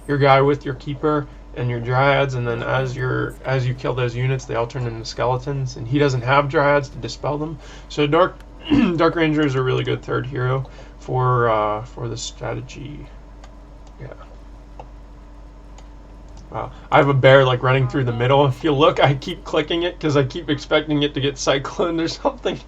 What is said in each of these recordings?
your guy with your keeper and your dryads, and then as you kill those units, they all turn into skeletons, and he doesn't have dryads to dispel them. So Dark Ranger is a really good third hero for this strategy. Yeah. Wow. I have a bear like running through the middle. If you look, I keep clicking it because I keep expecting it to get cycloned or something.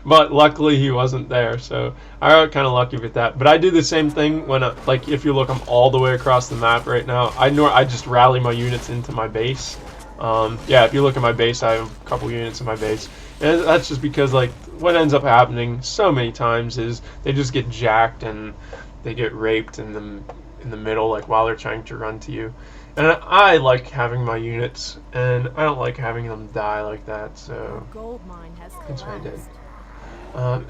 But luckily he wasn't there, so I got kind of lucky with that. But I do the same thing when, like, if you look, I'm all the way across the map right now. I just rally my units into my base. Yeah, if you look at my base, I have a couple units in my base. And that's just because, like, what ends up happening so many times is they just get jacked and they get raped in the middle, like, while they're trying to run to you. And I like having my units, and I don't like having them die like that, so that's what I did.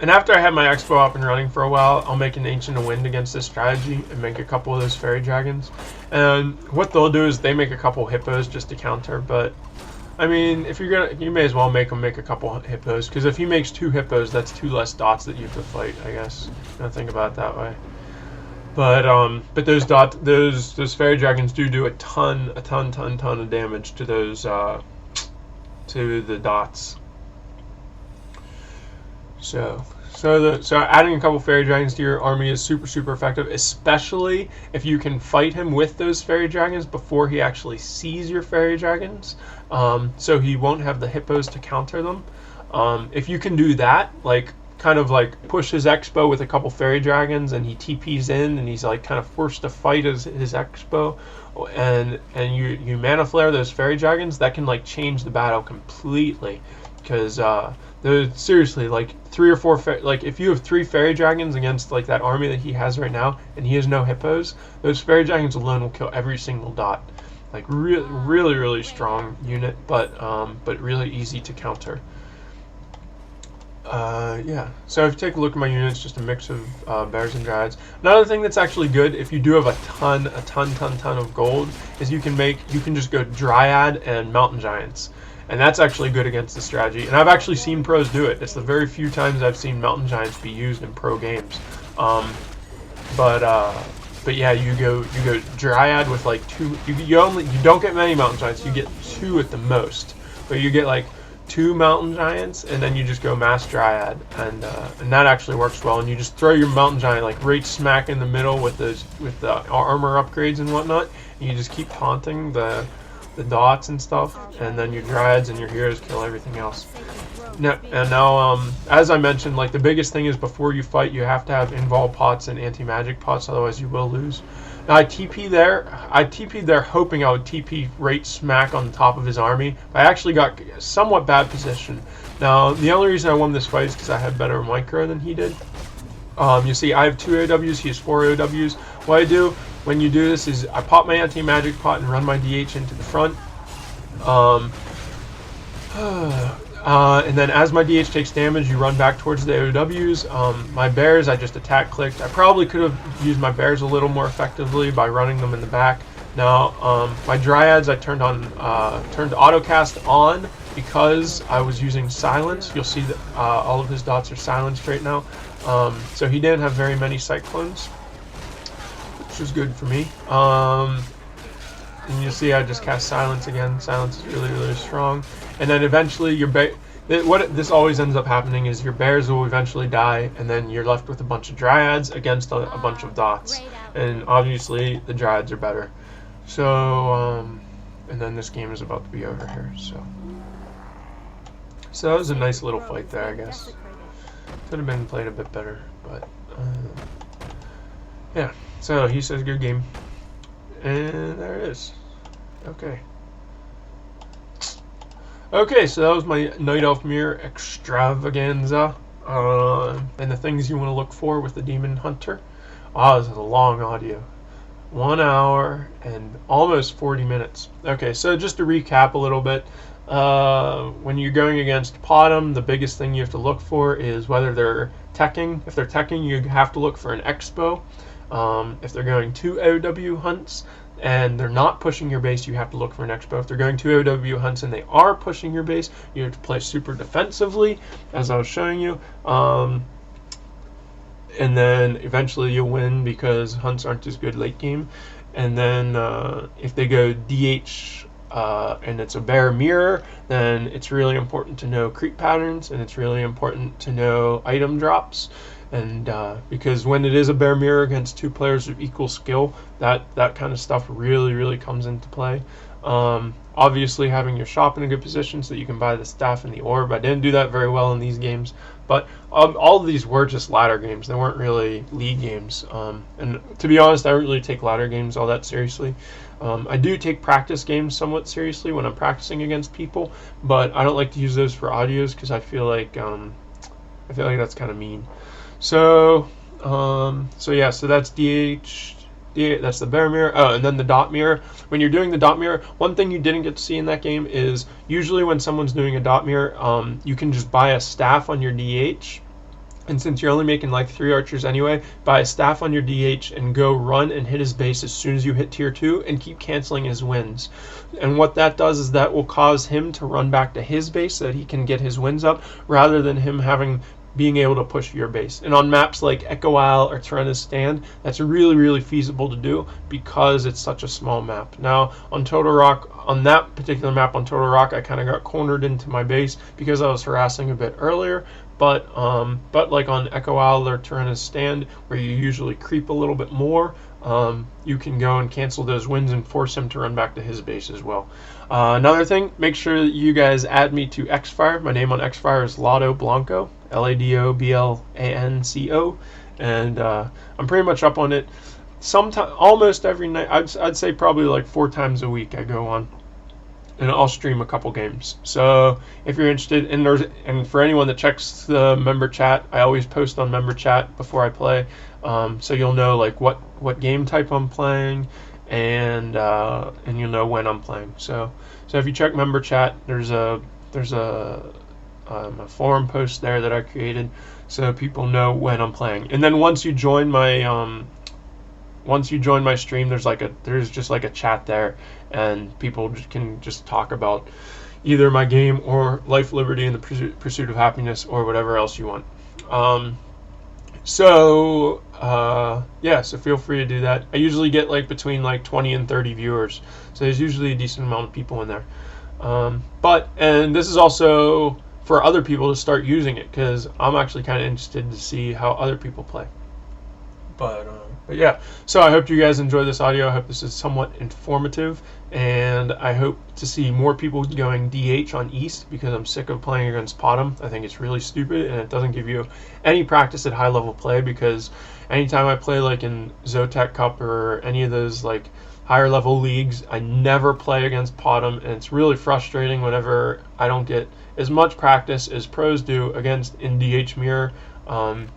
And after I have my expo up and running for a while, I'll make an Ancient of Wind against this strategy and make a couple of those fairy dragons. And what they'll do is they make a couple hippos just to counter, but I mean, if you're gonna, you may as well make him make a couple hippos, because if he makes 2 hippos, that's 2 less dots that you have to fight, I guess. Don't think about it that way. But those fairy dragons do a ton of damage to those to the dots. So adding a couple fairy dragons to your army is super effective, especially if you can fight him with those fairy dragons before he actually sees your fairy dragons. So he won't have the hippos to counter them. If you can do that, like, kind of like push his expo with a couple fairy dragons, and he TPs in, and he's like kind of forced to fight his expo, and you mana flare those fairy dragons, that can like change the battle completely, because seriously, like 3 or 4 like if you have 3 fairy dragons against like that army that he has right now, and he has no hippos, those fairy dragons alone will kill every single dot. Like really strong unit, but really easy to counter. Yeah, so if you take a look at my units, just a mix of bears and dryads. Another thing that's actually good, if you do have a ton of gold, is you can just go dryad and mountain giants, and that's actually good against the strategy. And I've actually seen pros do it. It's the very few times I've seen mountain giants be used in pro games. But yeah, you go dryad with like 2. You don't get many mountain giants. You get 2 at the most, but you get like 2 mountain giants, and then you just go mass dryad, and that actually works well. And you just throw your mountain giant like right smack in the middle with the armor upgrades and whatnot, and you just keep taunting the dots and stuff, and then your dryads and your heroes kill everything else. Now, as I mentioned, like the biggest thing is before you fight, you have to have invul pots and anti-magic pots, otherwise you will lose. Now I TP'd there hoping I would TP right smack on the top of his army, but I actually got somewhat bad position. Now the only reason I won this fight is because I had better micro than he did. You see, I have 2 AOWs, he has 4 AOWs. What I do when you do this is I pop my anti-magic pot and run my DH into the front. And then as my DH takes damage, you run back towards the AOWs. My bears, I just attack clicked. I probably could have used my bears a little more effectively by running them in the back. Now, my dryads, I turned autocast on because I was using silence. You'll see that all of his dots are silenced right now. So he didn't have very many cyclones, which was good for me. And you'll see I just cast silence again. Silence is really strong. And then eventually what this always ends up happening is your bears will eventually die, and then you're left with a bunch of dryads against a bunch of dots. And obviously the dryads are better. So and then this game is about to be over here. So that was a nice little fight there, I guess. Could have been played a bit better, but yeah. So he says good game, and there it is. Okay, so that was my Night Elf Extravaganza, and the things you want to look for with the Demon Hunter. Wow, this is a long audio. 1 hour and almost 40 minutes. Okay, so just to recap a little bit, when you're going against Potom, the biggest thing you have to look for is whether they're teching. If they're teching, you have to look for an expo. If they're going 2 AOW hunts and they're not pushing your base, you have to look for an expo. If they're going 2 AOW hunts and they are pushing your base, you have to play super defensively, as I was showing you. And then eventually you'll win because hunts aren't as good late game. And then if they go DH and it's a bare mirror, then it's really important to know creep patterns, and it's really important to know item drops. And because when it is a bare mirror against two players of equal skill, that kind of stuff really comes into play. Obviously having your shop in a good position so that you can buy the staff and the orb. I didn't do that very well in these games, but all of these were just ladder games. They weren't really league games. And to be honest, I don't really take ladder games all that seriously. I do take practice games somewhat seriously when I'm practicing against people, but I don't like to use those for audios because I feel like that's kind of mean. So yeah, so that's DH. That's the bare mirror. Oh, and then the dot mirror. When you're doing the dot mirror, one thing you didn't get to see in that game is usually when someone's doing a dot mirror, you can just buy a staff on your DH. And since you're only making like 3 archers anyway, buy a staff on your DH and go run and hit his base as soon as you hit tier 2 and keep canceling his wins. And what that does is that will cause him to run back to his base so that he can get his wins up, rather than him being able to push your base. And on maps like Echo Isle or Tyranna's Stand, that's really feasible to do because it's such a small map. Now on Total Rock, on that particular map on Total Rock, I kind of got cornered into my base because I was harassing a bit earlier. But like on Echo Isle or Tyranna's Stand, where you usually creep a little bit more, you can go and cancel those wins and force him to run back to his base as well. Another thing, make sure that you guys add me to Xfire. My name on Xfire is Lado Blanco, LADOBLANCO, and I'm pretty much up on it. Almost every night. I'd say probably like 4 times a week I go on, and I'll stream a couple games. So if you're interested, and for anyone that checks the member chat, I always post on member chat before I play, so you'll know like what game type I'm playing, and you'll know when I'm playing. So if you check member chat, there's a forum post there that I created so people know when I'm playing. And then once you join my stream, there's just like a chat there, and people can just talk about either my game or life, liberty, and the pursuit of happiness, or whatever else you want. So feel free to do that. I usually get like between like 20 and 30 viewers, so there's usually a decent amount of people in there. And this is also for other people to start using it, because I'm actually kind of interested to see how other people play. But yeah, so I hope you guys enjoy this audio. I hope this is somewhat informative, and I hope to see more people going DH on East, because I'm sick of playing against Potom. I think it's really stupid, and it doesn't give you any practice at high level play, because anytime I play like in Zotac Cup or any of those like higher level leagues, I never play against Potom, and it's really frustrating whenever I don't get as much practice as pros do in DH Mirror,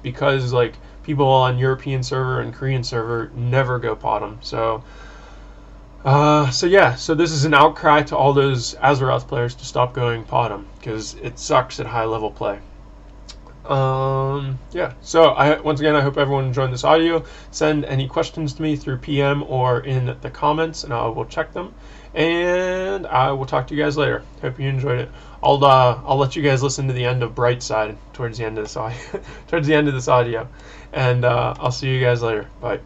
because like people on European server and Korean server never go Potom. So this is an outcry to all those Azeroth players to stop going Potom, because it sucks at high level play. So once again, I hope everyone enjoyed this audio. Send any questions to me through PM or in the comments, and I will check them. And I will talk to you guys later. Hope you enjoyed it. I'll let you guys listen to the end of Brightside towards the end of this audio. And I'll see you guys later. Bye.